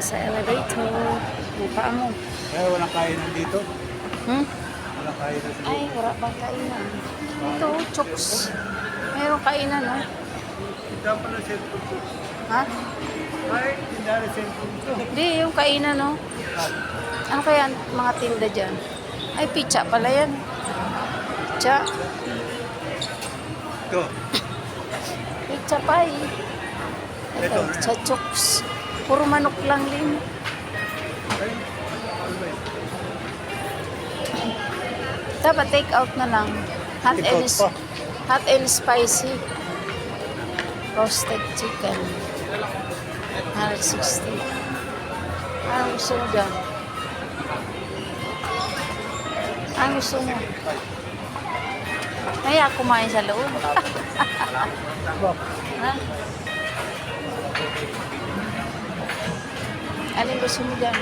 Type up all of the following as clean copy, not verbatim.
sa elevator. May paa mo. Kaya walang kainan dito. Walang kainan dito. Ay, wala bang kainan? Ito, chokes. Mayroong kainan, no? Ito pala cellphone ko. Ha? Ay, tindahan ng cellphone ko. Hindi, yung kainan, no? Ano kaya ang mga tinda dyan? Ay, pizza pala yan. Pizza. Ito. Pizza pie. Ito, sa chokes. Puro manok lang din. Ay, ano ba yun? Dapat take out na lang. Hot Take and, out pa. hot and spicy. Roasted chicken. 160. Anong gusto mo dyan? Anong gusto mo? Kaya kumain sa loob. Ha? Alin gusto mo dyan?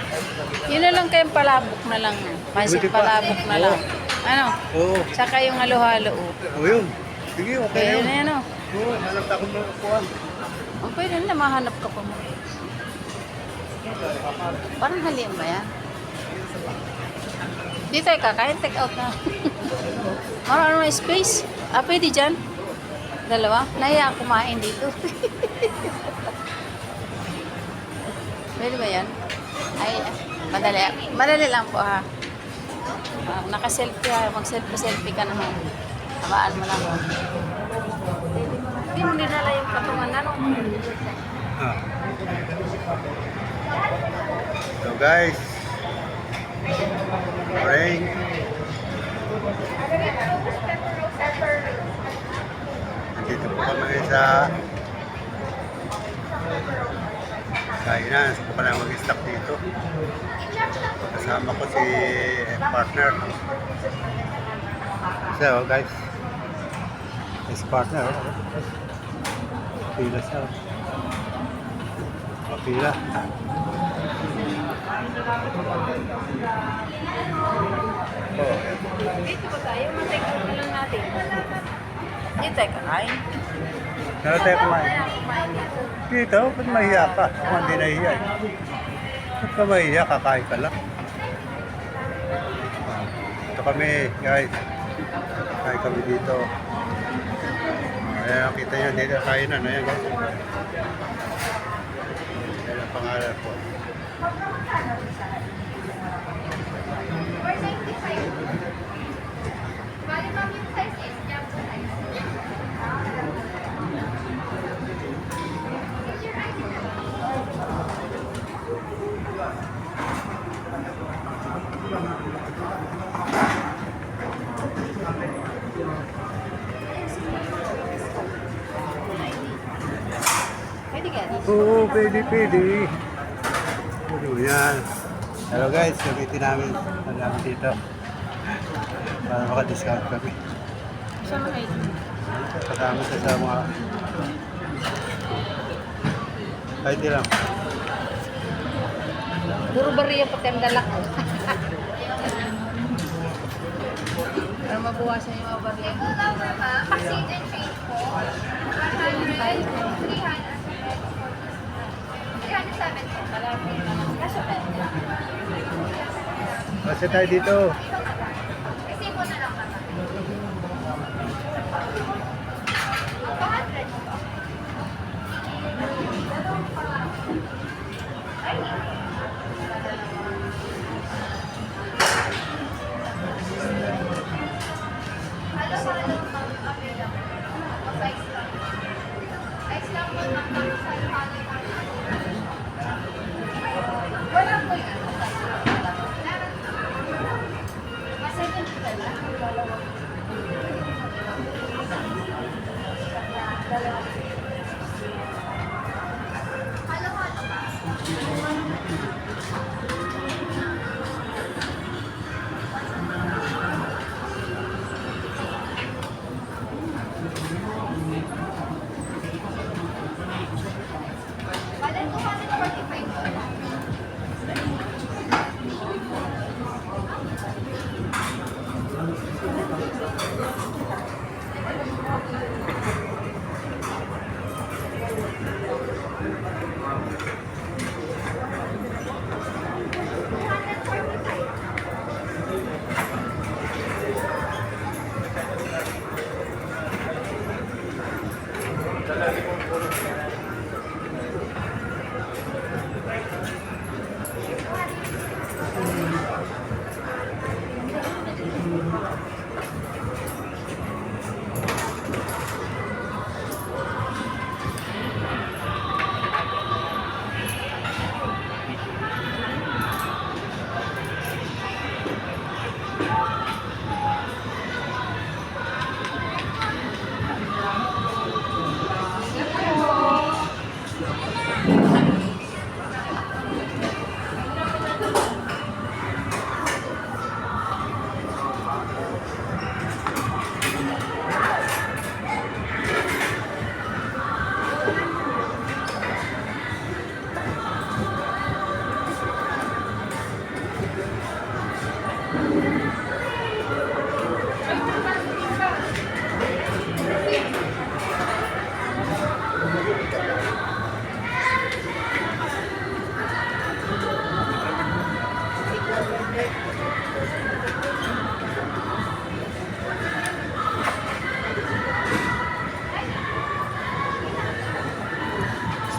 Yun na lang kayong palabok na lang. Pansit Buti pa. palabok na lang. Ano? Oo. Saka yung halo-halo. Oh, yun. Sige, okay Kaya yun. na yan, oh. Oo, hanap na akong makukuha. Ang pwede na, mahanap ka pa mo. Parang halim ba yan? Di tayo kakain, take out na. Marano na space. Ah, pwede dyan? Dalawa? Nahiya kumain dito. Pwede ba yan? Ay, madali. Madali lang po ha. Naka-selfie ha. Mag-selfie ka naman. Tamaan mo lang. Hindi mo dinala yung patungan na. Ah. So guys, morning. Nandito po kami sa kainan. Gusto ko na mag-stock dito. Kasama ko si partner. So guys, his partner. Pila siya. Pila. Oh. Dito ba tayo? Matake out na lang natin. Dito tayo kakain. Kaya tayo kumain. Kumain dito. Dito, ba't mahiya ka? Ako hindi nahiya eh. Ba't ka mahiya? Kakain ka lang. Ito kami, guys. Kain kami dito. Ayan, kita nyo, dito kainan. Ayan, guys. Ayan ang pangalan ko. Pwede ka dito. Oo, pwede. Pwede mo yan. Hello guys, gamitin namin. Namin dito. Para maka-discount kami. Saan mo kayo? Kasama siya sa mga... Kahit di lang. Puro bariya pati ang dalak. Para mabuwasan yung mga bariya. Pasit and change po. 307 po. Kaso Kasi tayo dito. kasi po na lang naman. 200 po. Halo-halo pang available. Size lang. Size lang po ng halo-halo. Wala po yan. Kasi din po dalawa. Halo-halo ba? Bale, 245 po.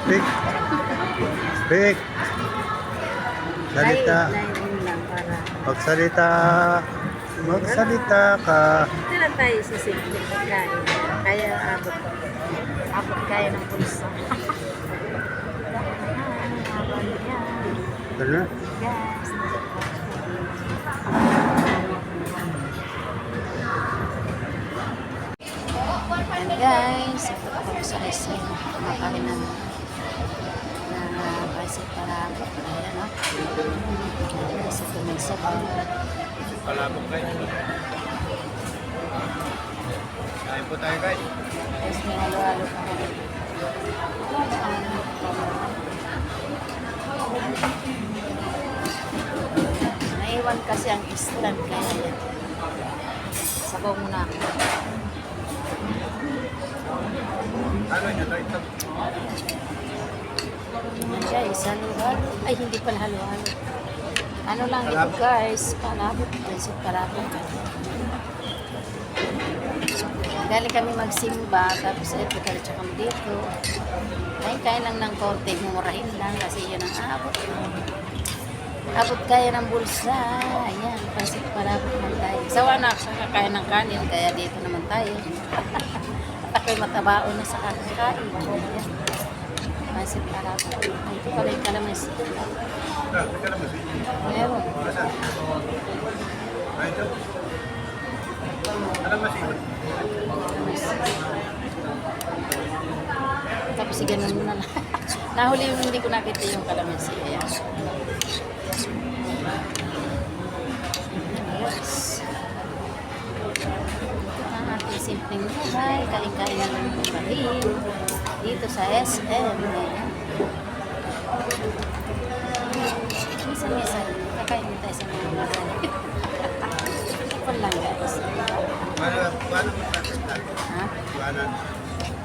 Speak. Speak. Salita. Line lang para. Magsalita. Magsalita ka. Ito lang tayo sa simple pagkain. Kaya abot ko. Abot kaya ng pulsa. Ano? Gas. And guys, ito po sa SM. Kumakain ng pasit para po. Ayan, no? Kasi tumisap. Palabok guys. Kain po tayo guys. Tapos may halo-halo pa kami. Naiwan kasi ang stand kaya yan. Sabaw muna ako. Ano nyo ito? Ayan guys, halo-halo. Ay, hindi pala halo-halo. Ano lang ito guys, palabot. Prinsip palabot. Galing kami magsimba, tapos ito, diretso kami dito. Kain lang ng konti, mumurahin lang kasi yun ang abot. Abot kaya ng bulsa. Ayan, prinsip palabot naman tayo. Sawa na ako sa kakain ng kanin, kaya dito naman tayo. At ako'y matabaon na sa kakain. Ayan. Prinsip palabot. Ito pala yung kalamansi. Meron. Tapos ganun mo na lang. Nahuli yung hindi ko nakita yung kalamansi. Ayan. Yes. Ito ang ating simpleng buhay. Kain-kain na lang ng bahil. Dito sa SM. Ayan. Minsan-minsan, kakain mo tayo sa mga bahay. Ito lang guys. Paano mo Ha? Paano?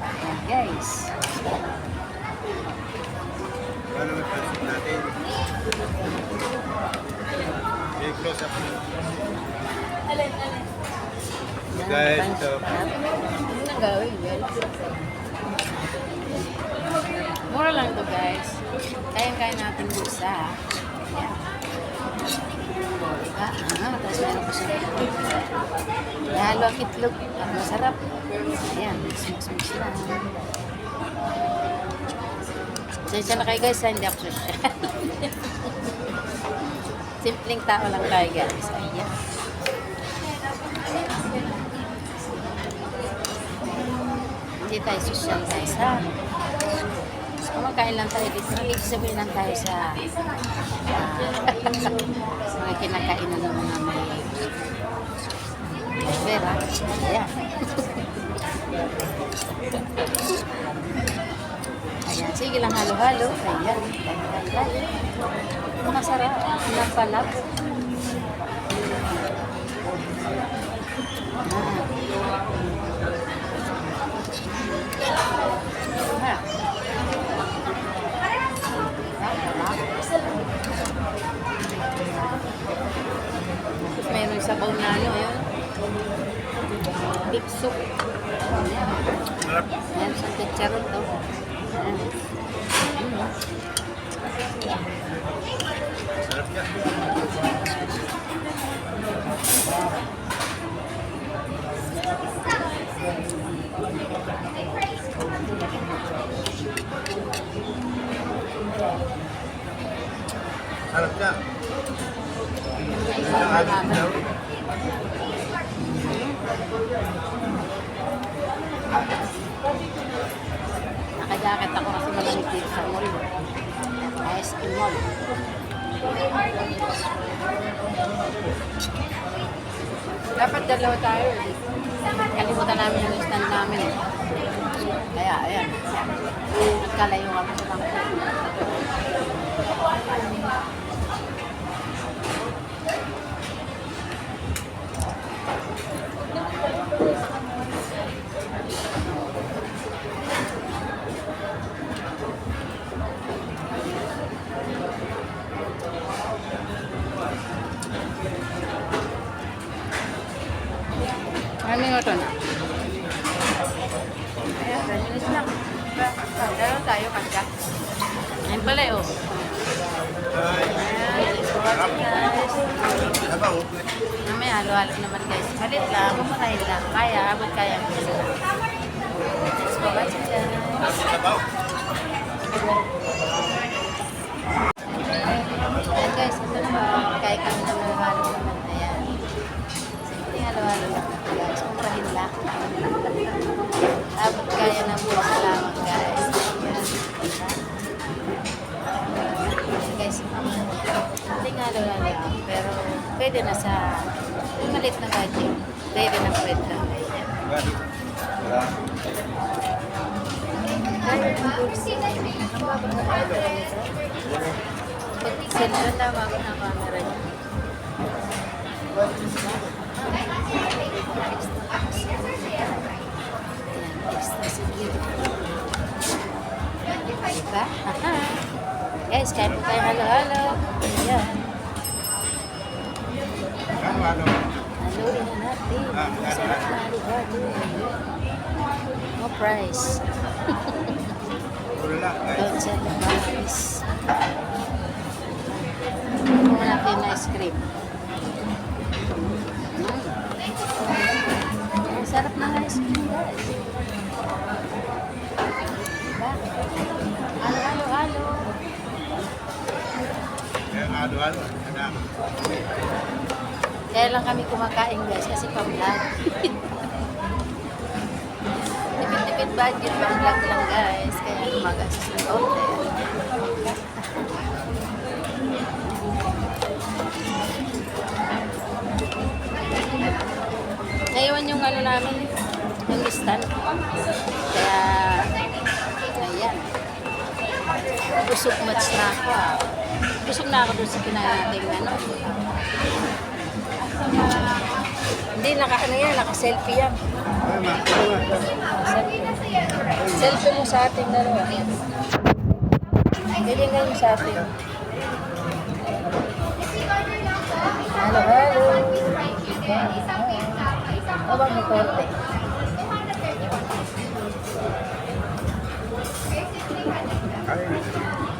Ayan guys. Paano mo natin? Okay, close up. Guys, ito. Ano nang gawin guys? Mura lang ito guys. Kaya-kaya natin bulsa. Ayan. Diba? Tapos meron pa siya. Halo ang itlog. At masarap. Ayan. Mix lang. Sensya na kayo guys. Hindi ako social. Simpleng tao lang tayo guys. Ayan. Hindi tayo social guys ha. Kumakain lang tayo dito. Sabihin lang tayo sa mga kinakain na ng mga may pera. Ayan. Ayan. Sige lang halo-halo. Ayan. Tayo. Masarap. Napalap. Ah. Meron sabaw na ano yun. Big soup. Ayan, sa ketchup. chicharon to. Ayan. Sarap yan. Sarap yan. Nakajacket ako kasi malamig dito sa mall. Ice cream mall. Dapat dalawa tayo. Kalimutan namin yung stand namin. Kaya, ayan. Nagkalayo kami sa bangko. Ano nga ito na? Ayan, 10 minutes lang. Dalawa tayo kasi. Ayan pala eh, oh. Ayan, let's go watching guys. Sabaw. Mamaya, halo-halo naman guys. Malit lang, kumakain lang. Kaya, abot kaya. Let's go watching guys. Sabaw. Ayan guys, ito na. Kaya kami na halo-halo naman. Ayan. Simple halo-halo lang. Guys, kumakain lang. Abot kaya ng buong salamat guys. Ayan. Guys, hindi nga halo-halo lang. Pero pwede na sa malit na budget. Pwede na pwede na. Ayan. Sila tawag na camera niya. Ayan, extra security. Diba? Aha. Guys, kain po tayo halo-halo. Ayan. Ano? Haluin na natin. Masarap na halo-halo. No price. Puro lang, guys. Don't sell the price. Kung natin na ice cream. Ang sarap ng ice cream, guys. Diba? Halo-halo. Kaya halo-halo. Anak. Kaya lang kami kumakain, guys, kasi pang-vlog. Tipid-tipid budget, pang-vlog lang, guys. Kaya gumagastos ng konti. Naiwan yung ano namin, yung stand. Kaya, ayan. Busog match na ako. Busog na ako doon sa kinain natin, ano. Hindi, naka-selfie yan. Ay, ma. Selfie mo sa ating dalawa. Galingan mo sa ating. Halo-halo. O bang may korte?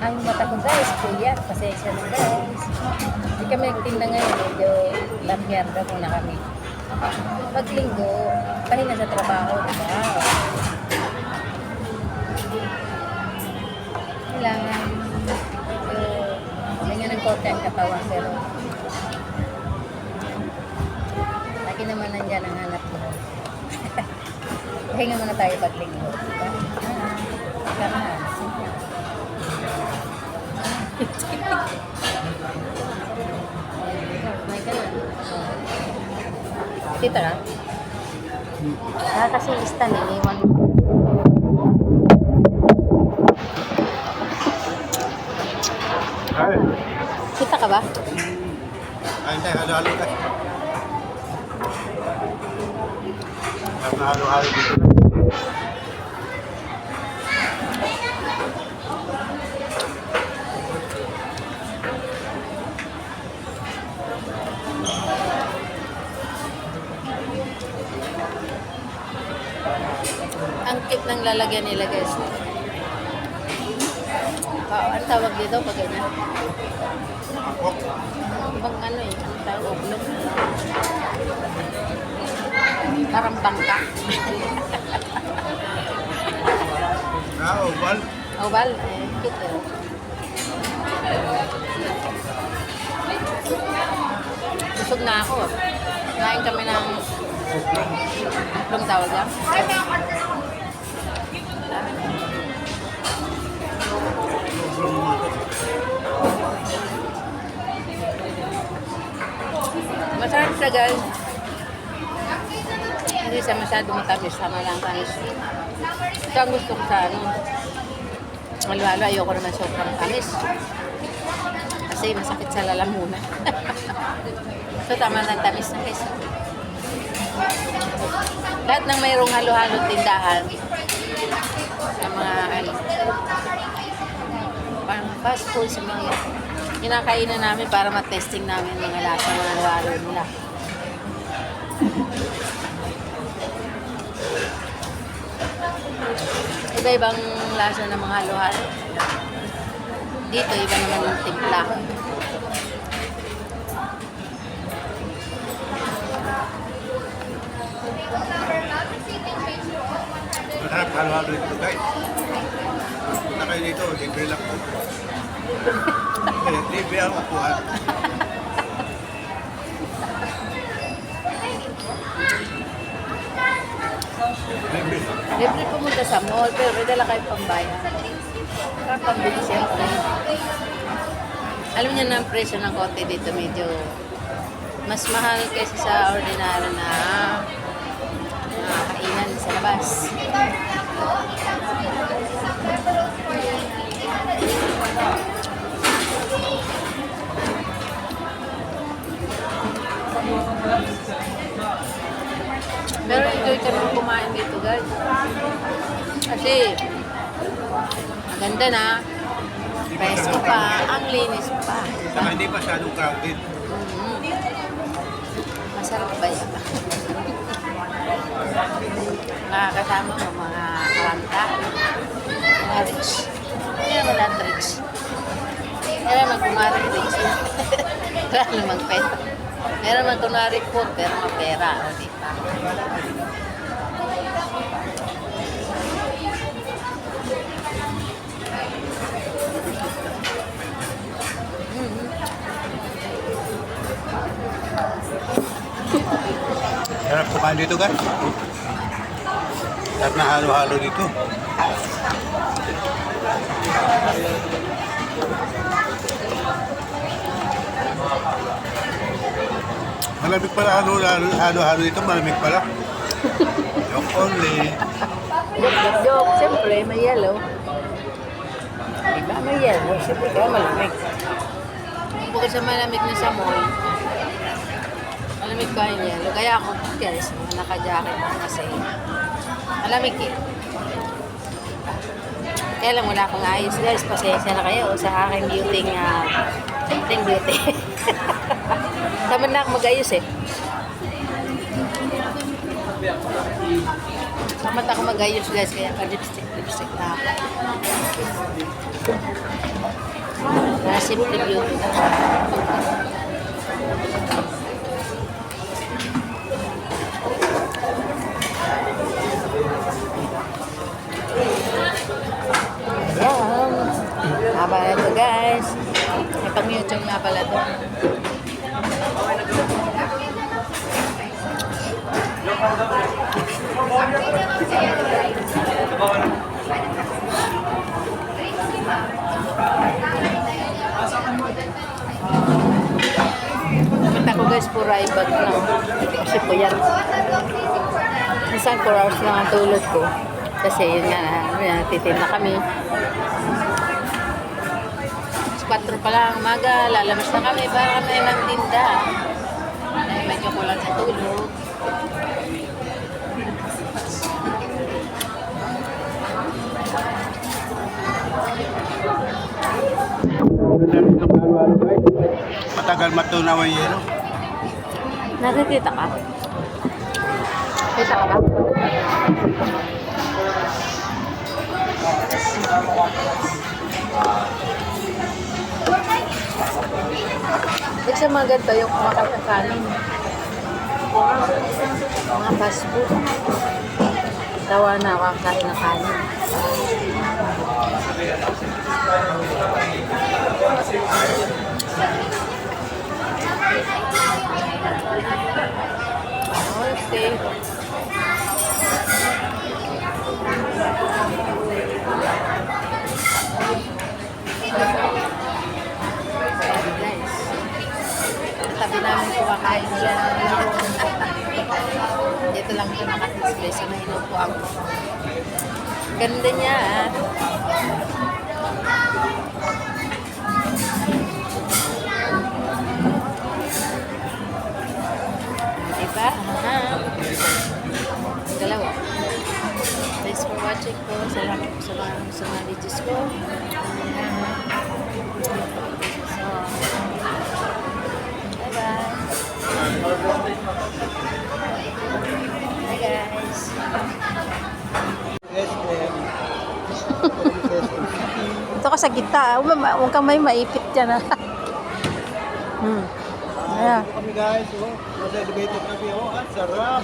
Ang mata ko guys, kuya, pasensya na guys. Hindi kami nagtinda ngayon, medyo lamyarda muna kami. Pag linggo, pahinga sa trabaho, diba? Kailangan ganyan ng korte ang katawan, pero lagi naman nandiyan ang hanap mo. Pahinga muna tayo pag linggo, diba? Kailangan. May ganun. Kita ka? Kasi ista ni iwan. Ay. Kita ka ba? Ay, hindi. Halo-halo ka. Sarap na halo-halo dito. Ang cute ng lalagyan nila guys. Ang tawag dito pag ganyan? Bang ano eh, ang tawag oblong. Parang bangka. Oval. Oval, eh, cute eh. Busog na ako. Kain kami ng oblong tawag lang. Masarap siya guys. Hindi siya masyado matamis. Sama lang tamis. Ito ang gusto ko sa ano. Halo-halo, ayoko naman sobrang tamis. Kasi masakit sa lalamunan. So tama ng tamis na guys. Lahat ng mayroong halo-halo tindahan sa mga ano, parang fast food sa mga kinakainan namin para matesting namin mga lasa mga halo-halo nila. Iba-ibang lasa ng mga halo-halo. Dito, iba naman yung timpla. Masarap halo-halo dito guys. Punta kayo dito, libre lang po. Libre ang upuan. Libre. Libre pumunta sa mall, pero may dala kayo pambayan. Para pambili siyempre. Alam niyo na ang presyo ng kote dito medyo mas mahal kaysa sa ordinary na kainan sa labas. Pero enjoy kami kumain dito guys. Kasi maganda na. Presko pa. Ang linis pa. Saka hindi masyadong crowded. Masarap ba yan? Makakasama mo mga karanta. Mga rich. Hindi naman lahat rich. Pero naman kumari rich. Wala namang pera. Meron naman kunwari po, pero mga pera. O, di ba? Sarap kumain dito guys. Sarap na halo-halo dito. Malamig pala halo-halo dito, malamig pala. Joke only. Joke. Siyempre, may yellow. Diba? May yellow. Siyempre, kaya malamig. Bukod sa malamig na sa mall, malamig pa yung yellow. Kaya ako, guys, naka-jacket ako kasi malamig eh. Kaya lang wala akong ayos. Guys, pasensya na kayo sa aking beauty beauty. Tama na ako mag-ayos eh. Tama na ako mag-ayos guys, kaya lipstick na ako. Simple beauty na. Haba na ito guys. May pang-YouTube nga pala ito. Nakita ko guys, pura ibag lang. Kasi po yan. Minsan 4 hours lang ang tulog ko. Kasi yun nga, natitinda kami. 4 pa lang umaga, lalabas na kami para kami magtinda. Dahil medyo kulang sa tulog. Matagal matunaw ang yelo. Nakikita ka? Kita ka ba? sa mga ganito yung kumakain ng kanin. Mga fast food. Tawa na ako ang kain ng kanin. Okay. Guys, tabi namin kumakain dyan. Dito lang ito nakadisplay sa may inupuan ko. Ganda niya ah. Diba? Aha. Dalawa. Thanks for watching po. Salamat po sa mga videos ko. So, bye-bye. Hi guys. Ito ka sa gitna. Huwag kang may maipit dyan. Ayan. Kami guys, oh. Nasa elevator kami, oh. Ang sarap.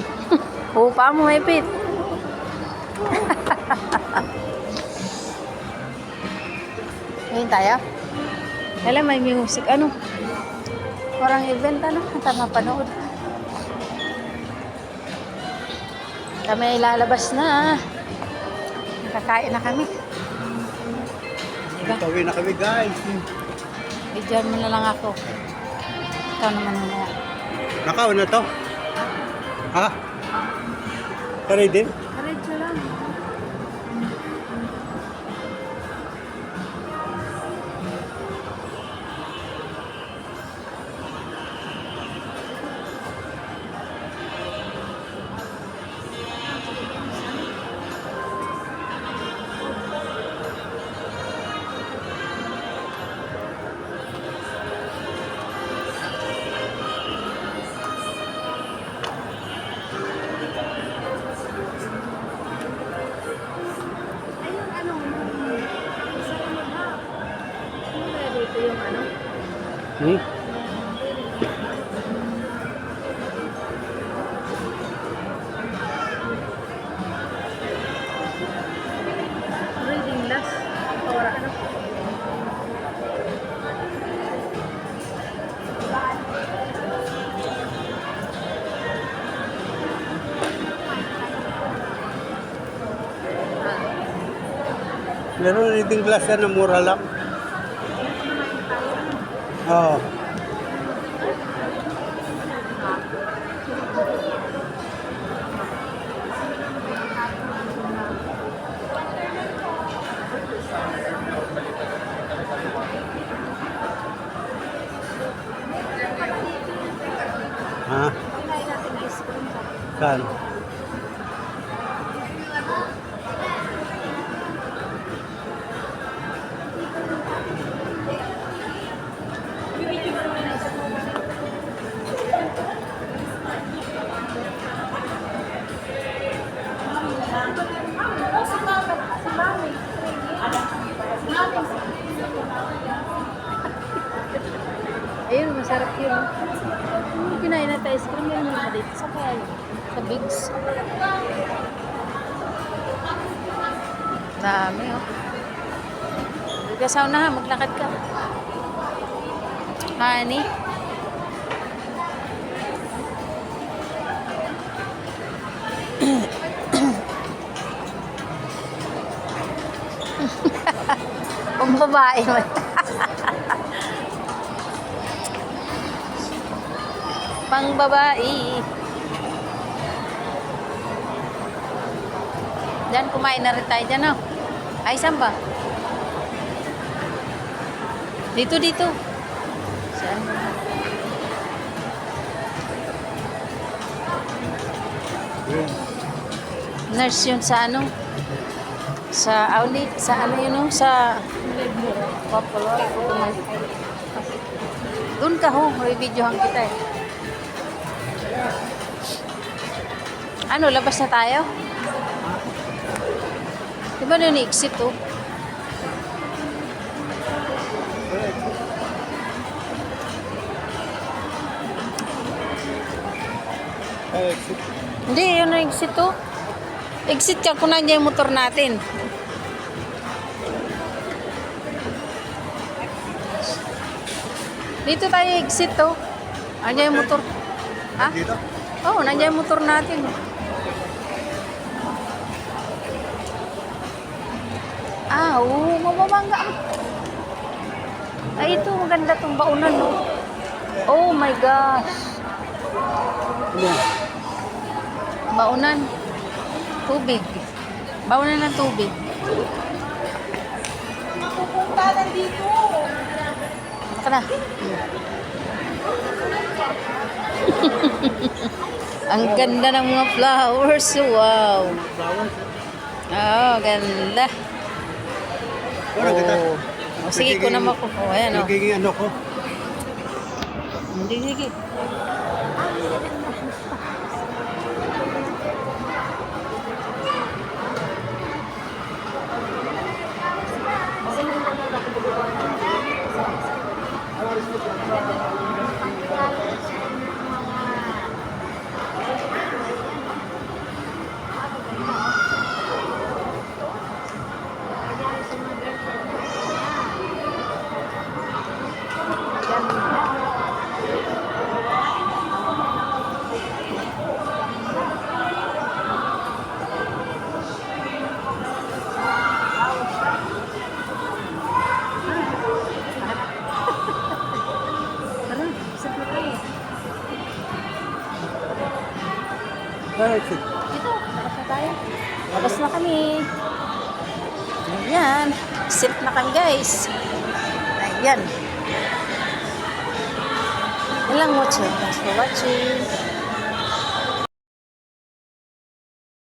Upa mo maipit. Ngayon tayo. Alam, may music. Ano? Parang event, ano? Tama panood. Kami ay lalabas na. Nakakain na kami. Diba? Tawin na kami guys. Bidyan mo na lang ako. Ikaw naman na. Nakaw na to. Ha? Taray din? Karedyo lang. Dito yung ano? Hmm? Reading last. Ora ano? Meron reading class yan na mura lang. Oo. Ha? Saan? Ayun, masarap yun. Kinain natin ice cream yun mga dito. Sa kaya yun? Sa Bigs. Dami oh. Huwag ka sa unahan, maglakad ka. Honey. Pang babae mo. Pang babae. Diyan, kumain na rin tayo dyan, oh. Ay, saan ba? Dito, dito. Saan? Nurse yun sa ano? Sa outlet, sa ano yun, oh? Sa Popolo. Doon ka, ho. May videohan kita, eh. Ano, labas na tayo? Di ba doon exit, oh? Ay, exit. Hindi, yun ang exit to. Exit ka kung nandiyan yung motor natin. Dito tayo exit to. Nandiyan yung motor. Ha? Dito? Oo, oh, nandiyan yung motor natin. Ah, oo, mababangga. Ay, ito, maganda tong baunan, no? Oh my gosh. Ano? Baunan. Tubig. Baunan ng tubig. Tara na. Ang ganda ng mga flowers. Wow. Flowers? Oh, ganda. Wala kita. Oh. Oh, sige ko naman ko. Oh, ayan, oh. Nagiging ano ko. Hindi, sige. Ay, exit. Dito, labas na tayo. Labas na kami. Ayan. Sit na kami, guys. Ayan. Yan lang watching. Thanks for watching.